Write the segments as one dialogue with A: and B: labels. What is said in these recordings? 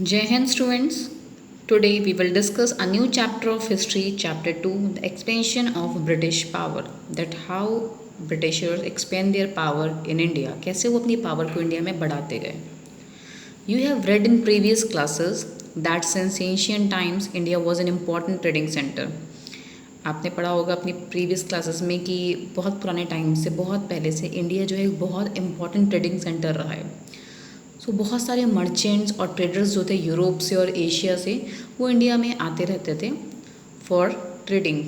A: Jai Hind students. Today we will discuss a new chapter of history, chapter 2, the expansion of British power. That how Britishers expand their power in India. कैसे वो अपनी power को India में बढ़ाते गए. You have read in previous classes that since ancient times India was an important trading center. आपने पढ़ा होगा अपनी प्रीवियस क्लासेस में कि बहुत पुराने टाइम से बहुत पहले से इंडिया जो है एक बहुत इम्पॉर्टेंट ट्रेडिंग सेंटर रहा है. बहुत सारे मर्चेंट्स और ट्रेडर्स जो थे यूरोप से और एशिया से वो इंडिया में आते रहते थे for trading.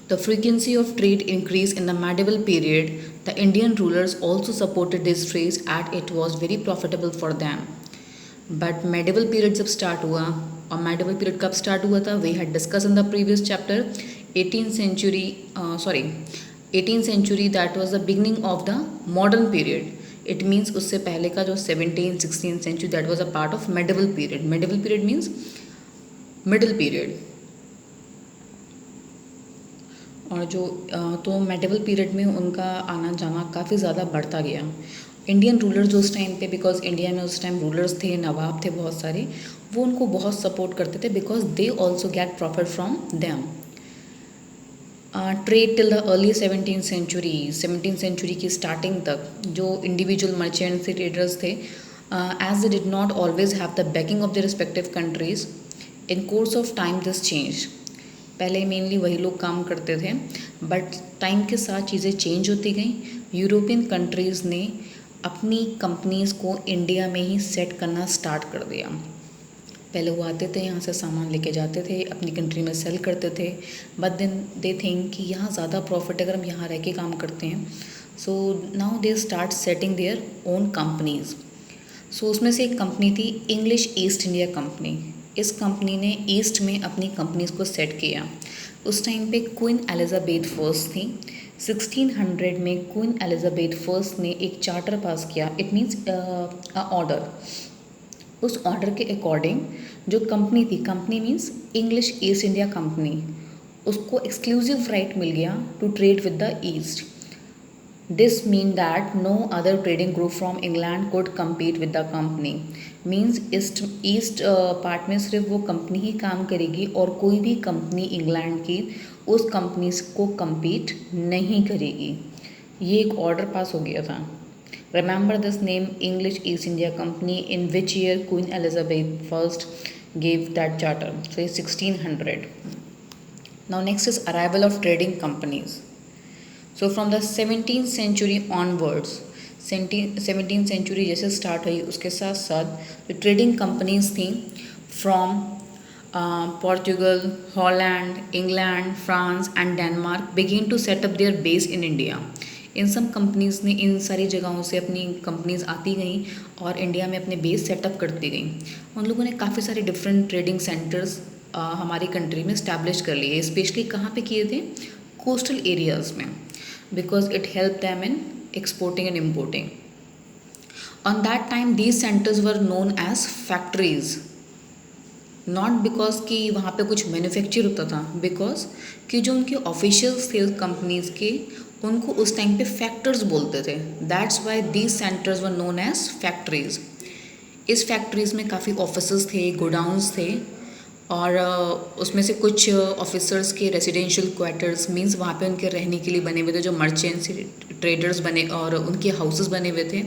A: The frequency of trade increase in the medieval period. The Indian rulers also supported this trade at it was very profitable for them. But medieval period जब start हुआ, और medieval period कब start हुआ था, we had discuss in the previous chapter. 18th century that was the beginning of the modern period. It means उससे पहले का जो 17th-16th century that was a part of medieval period. Medieval period means middle period. और जो तो medieval period में उनका आना जाना काफ़ी ज़्यादा बढ़ता गया. इंडियन रूलर्स जो उस टाइम पे, बिकॉज इंडिया में उस टाइम रूलर्स थे, नवाब थे बहुत सारे, वो उनको बहुत सपोर्ट करते थे because they also get profit from them. Trade till the early 17th century की स्टार्टिंग तक जो इंडिविजुअल मर्चेंट्स थे, ट्रेडर्स थे, as they did not always have the backing of the respective countries. In course of time this change. पहले mainly वही लोग काम करते थे, बट टाइम के साथ चीज़ें चेंज होती गई. यूरोपियन कंट्रीज़ ने अपनी कंपनीज़ को इंडिया में ही सेट करना स्टार्ट कर दिया. पहले वो आते थे, यहाँ से सामान लेके जाते थे, अपनी कंट्री में सेल करते थे, बट देन दे थिंक कि यहाँ ज़्यादा प्रॉफिट अगर हम यहाँ रह के काम करते हैं. So now they start setting their own companies. So उसमें से एक कंपनी थी इंग्लिश ईस्ट इंडिया कंपनी. इस कंपनी ने ईस्ट में अपनी कंपनीज़ को सेट किया. उस टाइम पे क्वीन एलिजाबेथ फर्स्ट थी. 1600 में क्वीन एलिजाबेथ फर्स्ट ने एक चार्टर पास किया. It means order. उस ऑर्डर के अकॉर्डिंग जो कंपनी थी, company means English East India company, उसको एक्सक्लूसिव राइट मिल गया to trade with the East. This mean that no other trading group from England could compete with the company. Means East part में सिर्फ वो company ही काम करेगी और कोई भी कंपनी इंग्लैंड की उस कंपनी को कम्पीट नहीं करेगी. ये एक ऑर्डर पास हो गया था. Remember this name, English East India Company, in which year Queen Elizabeth I gave that charter. So it's 1600. Now next is arrival of trading companies. So from the 17th century onwards, 17th century जैसे start हुई उसके साथ साथ जो trading companies थी from Portugal, Holland, England, France and Denmark begin to set up their base in India. इन सब companies ने इन सारी जगहों से अपनी कंपनीज़ आती गई और इंडिया में अपने बेस सेटअप करती गई. उन लोगों ने काफ़ी सारे डिफरेंट ट्रेडिंग सेंटर्स हमारी कंट्री में इस्टेब्लिश कर लिए. स्पेशली कहाँ पे किए थे? कोस्टल एरियाज़ में, because it help them in exporting and importing. On that time these centres were known as factories. Not because कि वहाँ पे कुछ मैन्युफैक्चर होता था, बिकॉज कि जो उनके ऑफिशियल्स थे कंपनीज़ के, उनको उस टाइम पे फैक्टर्स बोलते थे. That's why these centres were known as factories. इस फैक्ट्रीज़ में काफ़ी ऑफिसर्स थे, गोडाउंस थे, और उसमें से कुछ ऑफिसर्स के रेजिडेंशियल क्वार्टर्स मींस वहाँ पे उनके रहने के लिए बने हुए थे. जो मर्चेंट्स, ट्रेडर्स बने और उनके हाउसेस बने हुए थे,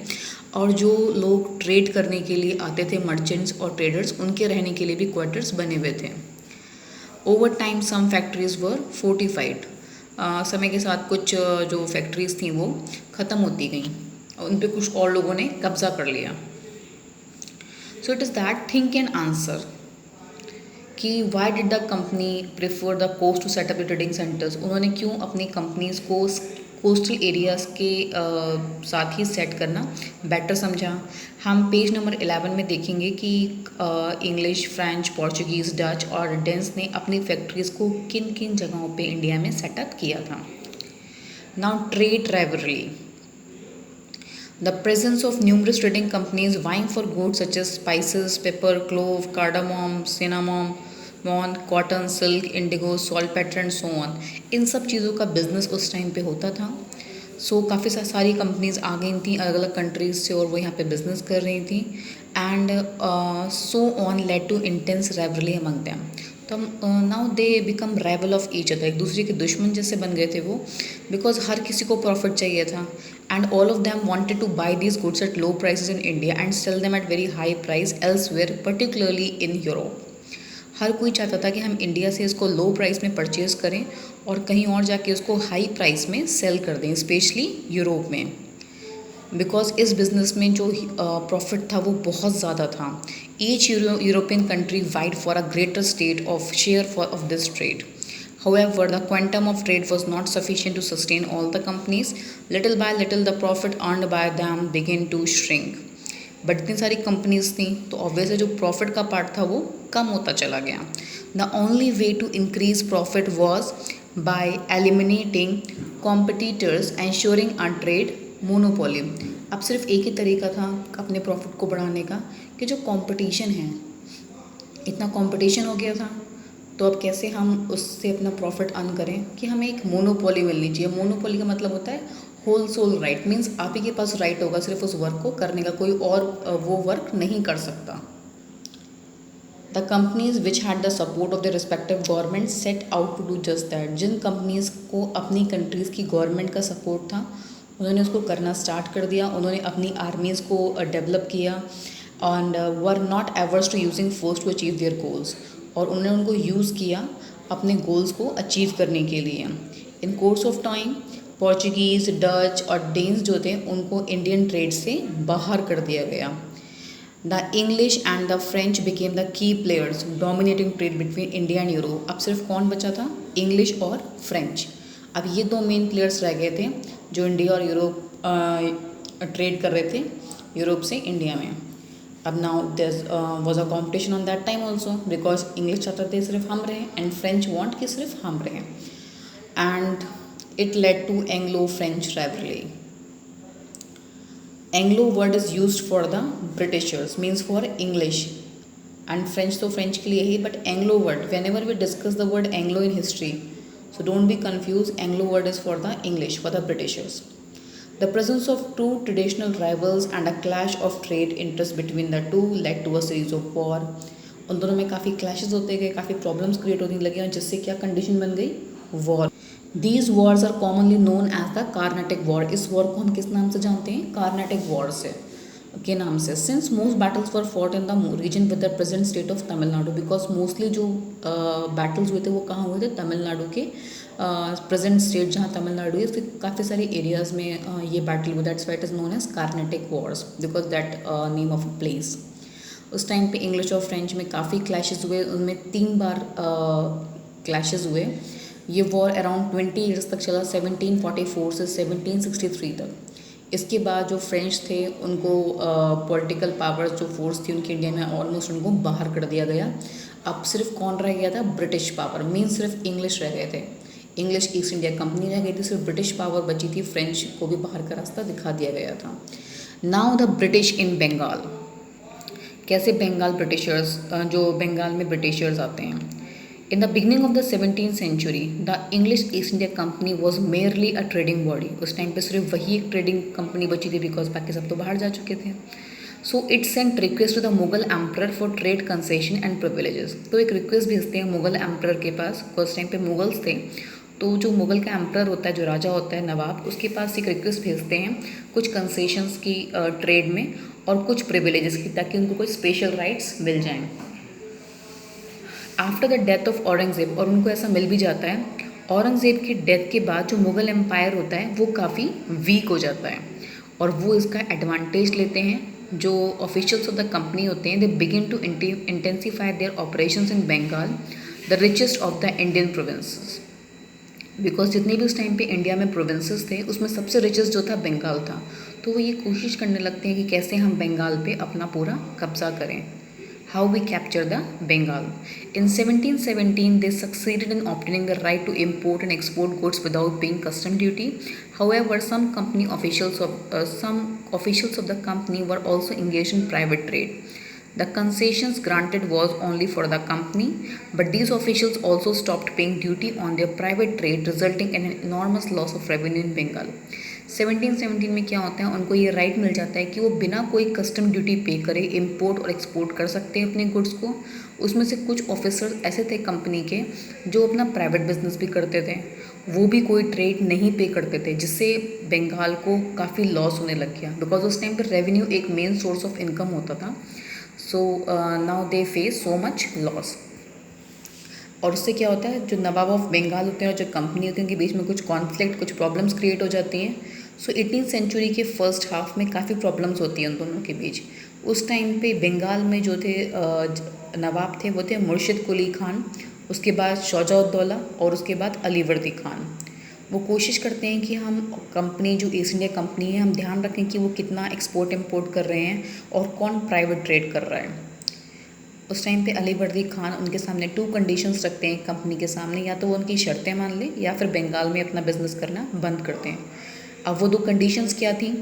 A: और जो लोग ट्रेड करने के लिए आते थे, मर्चेंट्स और ट्रेडर्स, उनके रहने के लिए भी क्वार्टर्स बने हुए थे. ओवर टाइम सम फैक्ट्रीज वर फोर्टिफाइड. समय के साथ कुछ जो फैक्ट्रीज थी वो ख़त्म होती गई, उन पर कुछ और लोगों ने कब्जा कर लिया. So it is that think and answer कि why did the company prefer the coast to set up the trading centres. उन्होंने क्यों अपनी कंपनीज को कोस्टल एरियाज़ के साथ ही सेट करना बेटर समझा. हम पेज नंबर 11 में देखेंगे कि इंग्लिश, फ्रेंच, पोर्चुगीज़, डच और डेंस ने अपनी फैक्ट्रीज़ को किन किन जगहों पे इंडिया में सेटअप किया था. Now trade rivalry. The presence of numerous trading companies vying for goods such as spices, pepper, clove, cardamom, cinnamon, cotton, silk, indigo, saltpetre and so on. इन सब चीज़ों का बिजनेस उस टाइम पे होता था. सो काफ़ी सारी कंपनीज आ गई थी अलग अलग कंट्रीज से और वो यहाँ पे बिजनेस कर रही थी and so on led to intense rivalry among them. तो now they become rival of each other, एक दूसरे के दुश्मन जैसे बन गए थे वो, बिकॉज हर किसी को प्रॉफिट चाहिए था and all of them wanted to buy these goods at low prices in India and sell them at very high price elsewhere, particularly in Europe. हर कोई चाहता था कि हम इंडिया से इसको लो प्राइस में परचेज़ करें और कहीं और जाके उसको हाई प्राइस में सेल कर दें, स्पेशली यूरोप में, बिकॉज इस बिज़नेस में जो प्रॉफिट था वो बहुत ज़्यादा था। Each European country wide for a greater state of share for of this trade. However, the quantum of trade was not sufficient to sustain all the companies. Little by little, the profit earned by them began to shrink. But इतनी सारी companies थी तो obviously जो profit का part था वो कम होता चला गया। The only way to increase profit was by eliminating competitors ensuring a trade monopoly. अब सिर्फ एक ही तरीका था अपने प्रॉफिट को बढ़ाने का कि जो कंपटीशन है, इतना कंपटीशन हो गया था तो अब कैसे हम उससे अपना प्रॉफिट अर्न करें कि हमें एक मोनोपोली मिलनी चाहिए। मोनोपोली का मतलब होता है होल सोल राइट, मीन्स आप ही के पास राइट होगा सिर्फ उस वर्क को करने का, कोई और वो वर्क नहीं कर सकता। The companies which had the support of the respective government set out to do just that. जिन कंपनीज को अपनी कंट्रीज़ की गवर्नमेंट का सपोर्ट था उन्होंने उसको करना स्टार्ट कर दिया। उन्होंने अपनी आर्मीज़ को डेवलप किया and were not averse to using force to achieve their goals, और उन्होंने उनको यूज़ किया अपने गोल्स को अचीव करने के लिए। In course of time Portuguese, Dutch और डेन्स जो थे उनको इंडियन ट्रेड से बाहर कर दिया गया। The English and the French became the key players dominating trade between India and Europe. अब सिर्फ कौन बचा था? इंग्लिश और फ्रेंच। अब ये दो मेन प्लेयर्स रह गए थे जो इंडिया और यूरोप ट्रेड कर रहे थे, यूरोप से इंडिया में। अब now there was a competition on that time also, because English चाहते थे सिर्फ हम रहें एंड फ्रेंच वॉन्ट कि सिर्फ हम रहें, and it led to Anglo-French rivalry. Anglo word is used for the Britishers, means for English, and French तो French के लिए ही, but Anglo word, whenever we discuss the word Anglo in history, so don't be confused, Anglo word is for the English, for the Britishers. The presence of two traditional rivals and a clash of trade interests between the two led to a series of war. उन दोनों में काफ़ी clashes होते गए, काफ़ी problems create होने लगे और जिससे क्या condition बन गई? War. These wars are commonly known as the Carnatic War. इस वॉर को हम किस नाम से जानते हैं? कार्नाटिक वॉर से के नाम से। Since most battles were fought in the region with the present state of Tamil Nadu, because mostly जो बैटल्स हुए थे वो कहाँ हुए थे? तमिलनाडु के प्रेजेंट स्टेट जहाँ तमिलनाडु है उसके काफ़ी सारे एरियाज़ में ये बैटल हुआ। That's why it is known as Carnatic wars, because that name of a place. उस टाइम पे इंग्लिश और फ्रेंच में काफ़ी क्लैशेज हुए, उनमें 3 बार क्लैशेज हुए। ये वॉर अराउंड 20 ईयर्स तक चला, 1744 से 1763 तक। इसके बाद जो फ्रेंच थे उनको पॉलिटिकल पावर्स जो फोर्स थी उनकी इंडिया में ऑलमोस्ट उनको बाहर कर दिया गया। अब सिर्फ कौन रह गया था? ब्रिटिश पावर, मीन सिर्फ इंग्लिश रह गए थे। इंग्लिश ईस्ट इंडिया कंपनी रह गई थी, सिर्फ ब्रिटिश पावर बची थी। फ्रेंच को भी बाहर का रास्ता दिखा दिया गया था। Now the British in Bengal. कैसे बंगाल ब्रिटिशर्स, जो बंगाल में ब्रिटिशर्स आते हैं। In the beginning of the 17th century, the English East India Company was merely a trading body. उस टाइम पे सिर्फ वही एक ट्रेडिंग कंपनी बची थी, बिकॉज बाकी सब तो बाहर जा चुके थे। So it sent request to the Mughal emperor for trade concession and privileges. तो एक रिक्वेस्ट भेजते हैं मुगल एम्पर के पास, उस टाइम पे मुगल्स थे, तो जो मुगल का एम्पर होता है, जो राजा होता है, नवाब, उसके पास एक रिक्वेस्ट भेजते हैं कुछ कंसेशंस की ट्रेड में और कुछ प्रिविलेजेस की, ताकि उनको कोई स्पेशल राइट्स मिल जाएँ। After the death of Aurangzeb, और उनको ऐसा मिल भी जाता है। औरंगज़ेब की डेथ के बाद जो मुग़ल एम्पायर होता है वो काफ़ी वीक हो जाता है और वो इसका एडवांटेज लेते हैं। जो ऑफिशियल्स ऑफ द कंपनी होते हैं, they begin to intensify their operations in Bengal, the richest of the Indian provinces, because जितने भी उस टाइम पे इंडिया में प्रोविंसेस थे उसमें सबसे रिचेस्ट जो था बंगाल था। तो वो ये कोशिश करने लगते हैं कि कैसे हम बंगाल पे अपना पूरा कब्जा करें। How we capture the Bengal. In 1717, they succeeded in obtaining the right to import and export goods without paying custom duty. However, some officials of the company were also engaged in private trade. The concessions granted was only for the company, but these officials also stopped paying duty on their private trade, resulting in an enormous loss of revenue in Bengal. 1717 में क्या होता है, उनको ये right मिल जाता है कि वो बिना कोई कस्टम ड्यूटी पे करे इम्पोर्ट और एक्सपोर्ट कर सकते हैं अपने गुड्स को। उसमें से कुछ ऑफिसर्स ऐसे थे कंपनी के जो अपना प्राइवेट बिजनेस भी करते थे, वो भी कोई ट्रेड नहीं पे करते थे, जिससे बंगाल को काफ़ी लॉस होने लग गया, बिकॉज उस टाइम पर रेवेन्यू एक मेन सोर्स ऑफ इनकम होता था। सो now they face so much loss. और उससे क्या होता है, जो नवाब ऑफ बंगाल होते हैं और जो कंपनी होती है उनके बीच में कुछ कॉन्फ्लिक्ट, कुछ प्रॉब्लम्स क्रिएट हो जाती हैं। सो 18th सेंचुरी के फर्स्ट हाफ में काफ़ी प्रॉब्लम्स होती हैं उन दोनों के बीच। उस टाइम पे बंगाल में जो थे नवाब थे वो थे मुर्शिद कुली खान, उसके बाद शौजा-उद-दौला और उसके बाद अलीवर्दी खान। वो कोशिश करते हैं कि हम कंपनी जो ईस्ट इंडिया कंपनी है, हम ध्यान रखें कि वो कितना एक्सपोर्ट इम्पोर्ट कर रहे हैं और कौन प्राइवेट ट्रेड कर रहा है। उस टाइम पे अलीवर्दी खान उनके सामने 2 कंडीशंस रखते हैं कंपनी के सामने, या तो वो उनकी शर्तें मान लें या फिर बंगाल में अपना बिजनेस करना बंद करते हैं। अब वो 2 कंडीशंस क्या थी?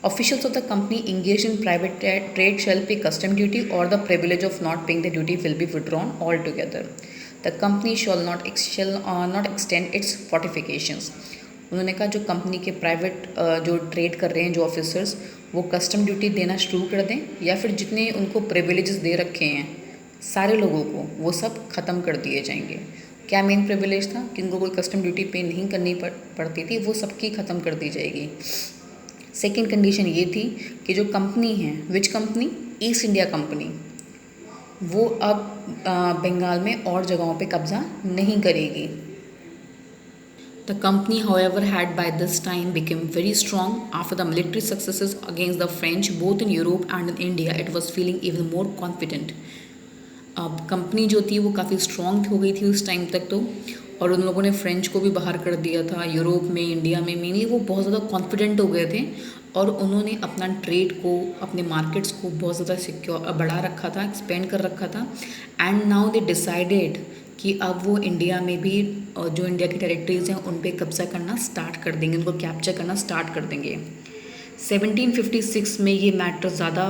A: Officials of the company engaged in private trade shall pay custom duty or the privilege of not paying the duty will be withdrawn altogether. The company shall not extend its fortifications. उन्होंने कहा जो company के private जो trade कर रहे हैं जो officers, वो कस्टम ड्यूटी देना शुरू कर दें या फिर जितने उनको प्रिविलेजेस दे रखे हैं सारे लोगों को वो सब ख़त्म कर दिए जाएंगे। क्या मेन प्रिविलेज था कि उनको कोई कस्टम ड्यूटी पे नहीं करनी पड़ती थी, वो सबकी ख़त्म कर दी जाएगी। सेकेंड कंडीशन ये थी कि जो कंपनी है, which company, east India company, वो अब बंगाल में और जगहों पे कब्जा नहीं करेगी। The company, however, had by this time become very strong. After the military successes against the French, both in Europe and in India, it was feeling even more confident. अब कंपनी जो थी वो काफ़ी स्ट्रॉन्ग हो गई थी उस time तक तो, और उन लोगों ने फ्रेंच को भी बाहर कर दिया था। यूरोप में, इंडिया में मेनली वो बहुत ज़्यादा कॉन्फिडेंट हो गए थे और उन्होंने अपना ट्रेड को, अपने मार्केट्स को बहुत ज़्यादा सिक्योर बढ़ा रखा था, एक्सपेंड कर रखा था। एंड नाउ दे डिसाइडेड कि अब वो इंडिया में भी जो इंडिया की टेरिटरीज़ हैं उन पे कब्जा करना स्टार्ट कर देंगे, उनको कैप्चर करना स्टार्ट कर देंगे। 1756 में ये मैटर ज़्यादा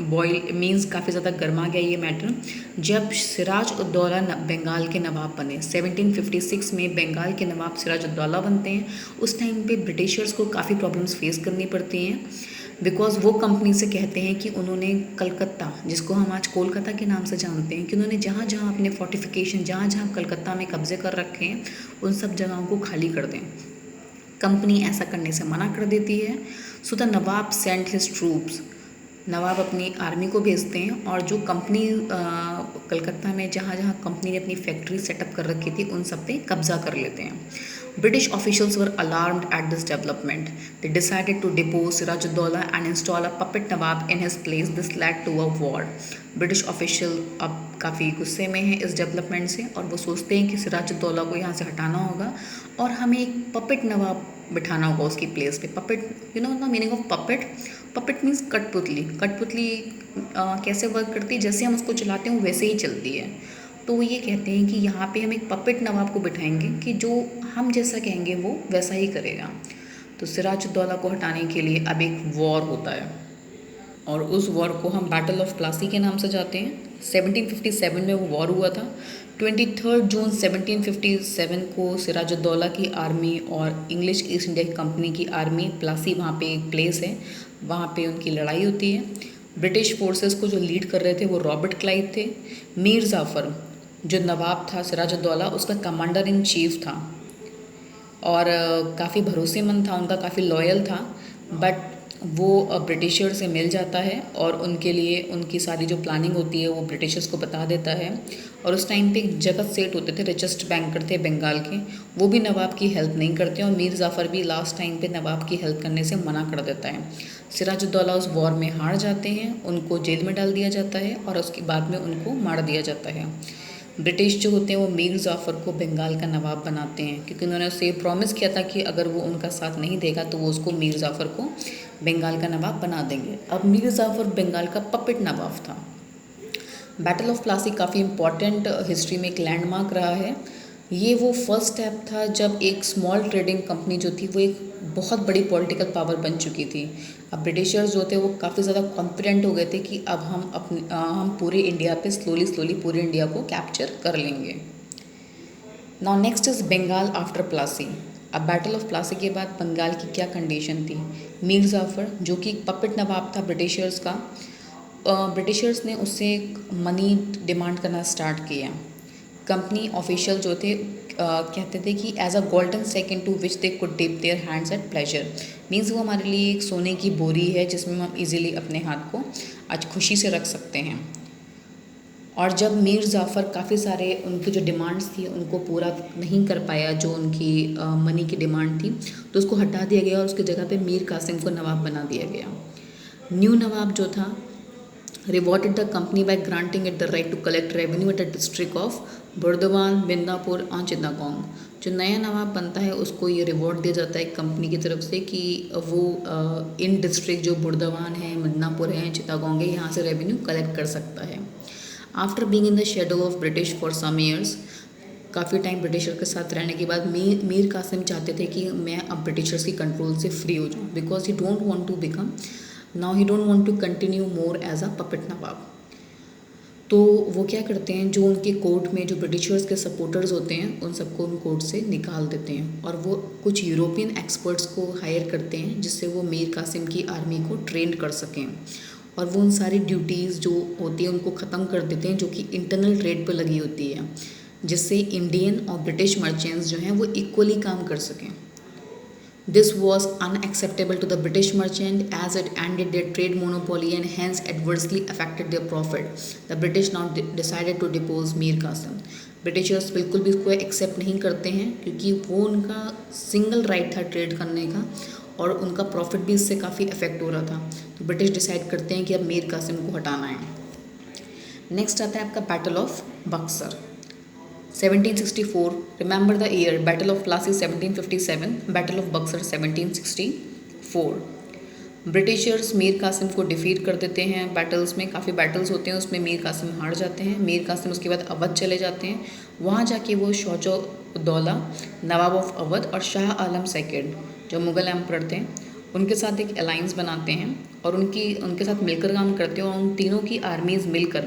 A: बॉयल मीन्स काफ़ी ज़्यादा गर्मा गया ये मैटर, जब सिराज उद दौला बंगाल के नवाब बने। 1756 में बंगाल के नवाब सिराज उद दौला बनते हैं। उस टाइम पे ब्रिटिशर्स को काफ़ी प्रॉब्लम्स फेस करनी पड़ती हैं, बिकॉज़ वो कंपनी से कहते हैं कि उन्होंने कलकत्ता, जिसको हम आज कोलकाता के नाम से जानते हैं, कि उन्होंने जहाँ जहाँ अपने फोर्टिफिकेशन, जहाँ जहाँ कलकत्ता में कब्जे कर रखे हैं, उन सब जगहों को खाली कर दें। कंपनी ऐसा करने से मना कर देती है। So the nawab sent his troops, nawab अपनी आर्मी को भेजते हैं और जो कंपनी कलकत्ता में जहाँ जहाँ कंपनी ने अपनी फैक्ट्री सेटअप कर रखी थी उन सब पे कब्जा कर लेते हैं। British officials were alarmed at this development. They decided to depose Siraj-ud-Daulah and install a puppet Nawab in his place. This led to a war. British official अब काफ़ी गुस्से में हैं इस डेवलपमेंट से और वो सोचते हैं कि सिराज-उद-दौला को यहाँ से हटाना होगा और हमें एक पपेट नवाब बिठाना होगा उसकी प्लेस पे। Puppet, you know the meaning of puppet? Puppet means कठपुतली। कठपुतली कैसे वर्क करती है? जैसे हम उसको चलाते हैं वैसे ही चलती है। तो वो ये कहते हैं कि यहाँ पे हम एक पपेट नवाब को बिठाएंगे कि जो हम जैसा कहेंगे वो वैसा ही करेगा। तो सिराज-उद-दौला को हटाने के लिए अब एक वॉर होता है और उस वॉर को हम बैटल ऑफ प्लासी के नाम से जाते हैं। 1757 में वो वॉर हुआ था। 23 जून 1757 को सिराज-उद-दौला की आर्मी और इंग्लिश ईस्ट इंडिया कंपनी की आर्मी, प्लासी वहाँ पे एक प्लेस है, वहाँ पे उनकी लड़ाई होती है। ब्रिटिश फोर्सेस को जो लीड कर रहे थे वो रॉबर्ट क्लाइव थे। मीर जाफ़र जो नवाब था सिराज-उद-दौला, उसका कमांडर इन चीफ था और काफ़ी भरोसेमंद था, उनका काफ़ी लॉयल था। बट वो ब्रिटिशर से मिल जाता है और उनके लिए उनकी सारी जो प्लानिंग होती है वो ब्रिटिशर्स को बता देता है। और उस टाइम पे जगत सेठ होते थे, रिचेस्ट बैंकर थे बंगाल के, वो भी नवाब की हेल्प नहीं करते और मीर जाफ़र भी लास्ट टाइम पे नवाब की हेल्प करने से मना कर देता है। सिराज-उद-दौला उस वॉर में हार जाते हैं, उनको जेल में डाल दिया जाता है और उसके बाद में उनको मार दिया जाता है। ब्रिटिश जो होते हैं वो मीर जाफ़र को बंगाल का नवाब बनाते हैं क्योंकि उन्होंने उसे प्रॉमिस किया था कि अगर वो उनका साथ नहीं देगा तो वो उसको मीर जाफ़र को बंगाल का नवाब बना देंगे। अब मीर जाफ़र बंगाल का पपेट नवाब था। बैटल ऑफ प्लासी काफ़ी इम्पॉर्टेंट हिस्ट्री में एक लैंडमार्क रहा है। ये वो फर्स्ट स्टेप था जब एक स्मॉल ट्रेडिंग कंपनी जो थी वो एक बहुत बड़ी पॉलिटिकल पावर बन चुकी थी। अब ब्रिटिशर्स जो थे वो काफ़ी ज़्यादा कॉन्फिडेंट हो गए थे कि अब हम पूरे इंडिया पे स्लोली पूरे इंडिया को कैप्चर कर लेंगे। Now next is Bengal after Plassey. अब बैटल ऑफ प्लासी के बाद बंगाल की क्या कंडीशन थी। मीर जाफ़र जो कि पपेट नवाब था ब्रिटिशर्स का, ब्रिटिशर्स ने उससे मनी डिमांड करना स्टार्ट किया। कंपनी ऑफिशियल जो थे कहते थे कि as a golden second to which they could dip their hands at pleasure, means वो हमारे लिए एक सोने की बोरी है जिसमें हम इजीली अपने हाथ को आज खुशी से रख सकते हैं। और जब मीर जाफ़र काफ़ी सारे उनकी जो डिमांड्स थी उनको पूरा नहीं कर पाया, जो उनकी मनी की डिमांड थी, तो उसको हटा दिया गया और उसकी जगह पे मीर कासिम को नवाब बना दिया गया। न्यू नवाब जो था rewarded the company by granting it the right to collect revenue at a district of Burdwan, Midnapore और चित्तागोंग। जो नया नवाब बनता है उसको ये रिवॉर्ड दिया जाता है कंपनी की तरफ से कि वो इन डिस्ट्रिक्ट जो बुर्दवान है, मिदनापुर है, चित्तागोंग है, यहाँ से रेवेन्यू कलेक्ट कर सकता है। After being in the shadow of British for some years, काफ़ी टाइम ब्रिटिशर के साथ रहने के बाद मीर कासिम चाहते थे कि मैं अब ब्रिटिशर्स की कंट्रोल से फ्री हो जाऊँ, because he don't want to become now he don't want to continue more as a puppet nawab. तो वो क्या करते हैं, जो उनके कोर्ट में जो ब्रिटिशर्स के सपोर्टर्स होते हैं उन सबको उन कोर्ट से निकाल देते हैं और वो कुछ यूरोपियन एक्सपर्ट्स को हायर करते हैं जिससे वो मीर कासिम की आर्मी को ट्रेन कर सकें। और वो उन सारी ड्यूटीज़ जो होती है उनको ख़त्म कर देते हैं जो कि इंटरनल ट्रेड पर लगी होती है, जिससे इंडियन और ब्रिटिश मर्चेंट्स जो हैं वो इक्वली काम कर सकें। This was unacceptable to the British merchant as it ended their trade monopoly and hence adversely affected their profit. The British now decided to depose Mir Qasim. Britishers बिल्कुल भी इसको accept नहीं करते हैं क्योंकि वो उनका सिंगल राइट था ट्रेड करने का और उनका प्रॉफिट भी इससे काफ़ी अफेक्ट हो रहा था। तो ब्रिटिश डिसाइड करते हैं कि अब मीर कासिम को हटाना है। नेक्स्ट आता है आपका battle of Buxar 1764। Remember the year, battle of Plassey 1757, battle of Buxar 1764। Britishers Mir Qasim को डिफीट कर देते हैं बैटल्स में, काफ़ी बैटल्स होते हैं उसमें मीर कासिम हार जाते हैं। मीर कासिम उसके बाद अवध चले जाते हैं, वहाँ जाके वो शौजो उद्दौला नवाब ऑफ अवध और शाह आलम सेकंड जो मुग़ल एम्परर थे उनके साथ एक अलाइंस बनाते हैं और उनके साथ मिलकर काम करते हैं और उन तीनों की आर्मीज़ मिलकर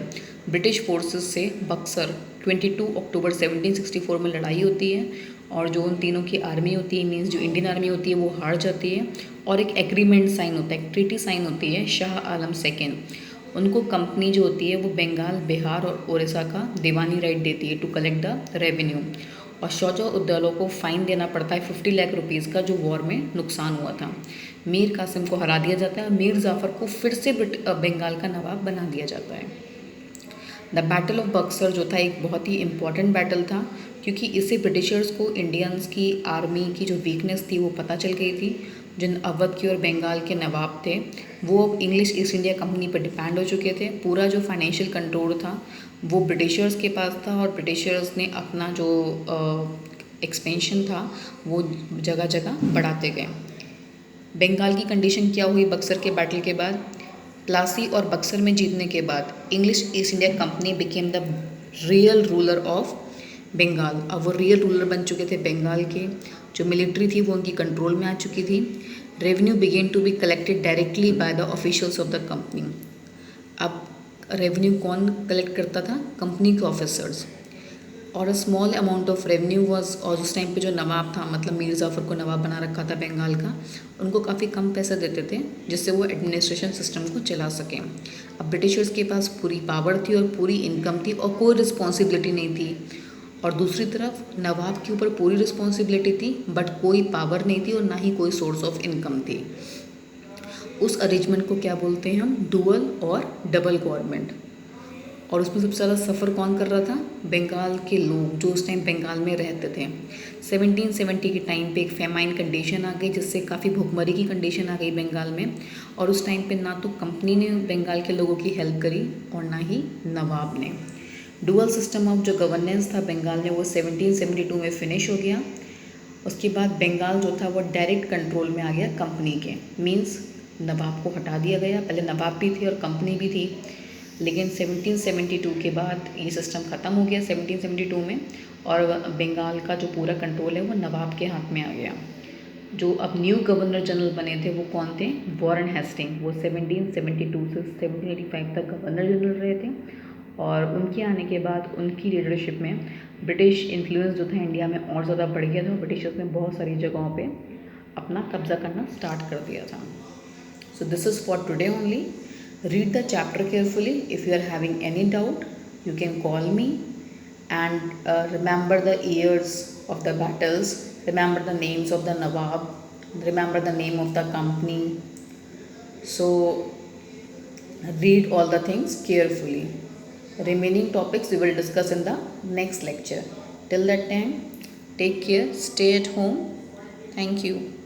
A: ब्रिटिश फोर्सेस से बक्सर 22 अक्टूबर 1764 में लड़ाई होती है और जो उन तीनों की आर्मी होती है, मीन्स जो इंडियन आर्मी होती है, वो हार जाती है और एक एग्रीमेंट साइन होता है, एक ट्रीटी साइन होती है शाह आलम सेकेंड। उनको कंपनी जो होती है वो बंगाल, बिहार और उड़ीसा का दीवानी राइट देती है टू कलेक्ट द रेवेन्यू और शौजा उद्दौला को फ़ाइन देना पड़ता है 50 लाख रुपीज़ का जो वॉर में नुकसान हुआ था। मीर कासिम को हरा दिया जाता है और मीर जाफ़र को फिर से बंगाल का नवाब बना दिया जाता है। द बैटल ऑफ बक्सर जो था एक बहुत ही इम्पॉर्टेंट बैटल था क्योंकि इससे ब्रिटिशर्स को इंडियंस की आर्मी की जो वीकनेस थी वो पता चल गई थी। जिन अवध के और बंगाल के नवाब थे वो अब इंग्लिश ईस्ट इंडिया कंपनी पर डिपेंड हो चुके थे। पूरा जो फाइनेंशियल कंट्रोल था वो ब्रिटिशर्स के पास था और ब्रिटिशर्स ने अपना जो एक्सपेंशन था वो जगह जगह बढ़ाते गए। बंगाल की कंडीशन क्या हुई बक्सर के बैटल के बाद? प्लासी और बक्सर में जीतने के बाद English East India company became the real ruler of Bengal. अब वो रियल रूलर बन चुके थे बंगाल के। जो मिलिट्री थी वो उनकी कंट्रोल में आ चुकी थी। Revenue began to be collected directly by the officials of the company. अब रेवेन्यू कौन कलेक्ट करता था? कंपनी के ऑफिसर्स। और a small amount of revenue was, और उस टाइम पे जो नवाब था मतलब मीर जाफ़र को नवाब बना रखा था बंगाल का, उनको काफ़ी कम पैसे देते थे जिससे वो एडमिनिस्ट्रेशन सिस्टम को चला सकें। अब ब्रिटिशर्स के पास पूरी पावर थी और पूरी इनकम थी और कोई रिस्पॉन्सिबिलिटी नहीं थी, और दूसरी तरफ नवाब के ऊपर पूरी रिस्पॉन्सिबिलिटी थी बट कोई पावर नहीं थी और ना ही कोई सोर्स ऑफ इनकम थी। उस अरेंजमेंट को क्या बोलते हैं हम? डुअल और डबल गवर्नमेंट। और उसमें सबसे ज़्यादा सफ़र कौन कर रहा था? बंगाल के लोग जो उस टाइम बंगाल में रहते थे। 1770 के टाइम पे एक फेमाइन कंडीशन आ गई जिससे काफ़ी भुखमरी की कंडीशन आ गई बंगाल में, और उस टाइम पे ना तो कंपनी ने बंगाल के लोगों की हेल्प करी और ना ही नवाब ने। डुअल सिस्टम ऑफ जो गवर्नेंस था बंगाल में वो 1772 में फिनिश हो गया। उसके बाद बंगाल जो था वो डायरेक्ट कंट्रोल में आ गया कंपनी के, मीन्स नवाब को हटा दिया गया। पहले नवाब भी थे और कंपनी भी थी, लेकिन 1772 के बाद ये सिस्टम ख़त्म हो गया 1772 में, और बंगाल का जो पूरा कंट्रोल है वो नवाब के हाथ में आ गया। जो अब न्यू गवर्नर जनरल बने थे वो कौन थे? Warren Hasting. वो 1772 से 1785 तक गवर्नर जनरल रहे थे और उनके आने के बाद उनकी लीडरशिप में ब्रिटिश इन्फ्लुएंस जो था इंडिया में और ज़्यादा बढ़ गया था। ब्रिटिशर्स ने बहुत सारी जगहों पे अपना कब्ज़ा करना स्टार्ट कर दिया था। So this is for today only. Read the chapter carefully. If you are having any doubt, you can call me, and remember the years of the battles, remember the names of the Nawab, remember the name of the company. So read all the things carefully. Remaining topics we will discuss in the next lecture. Till that time, take care, stay at home. Thank you.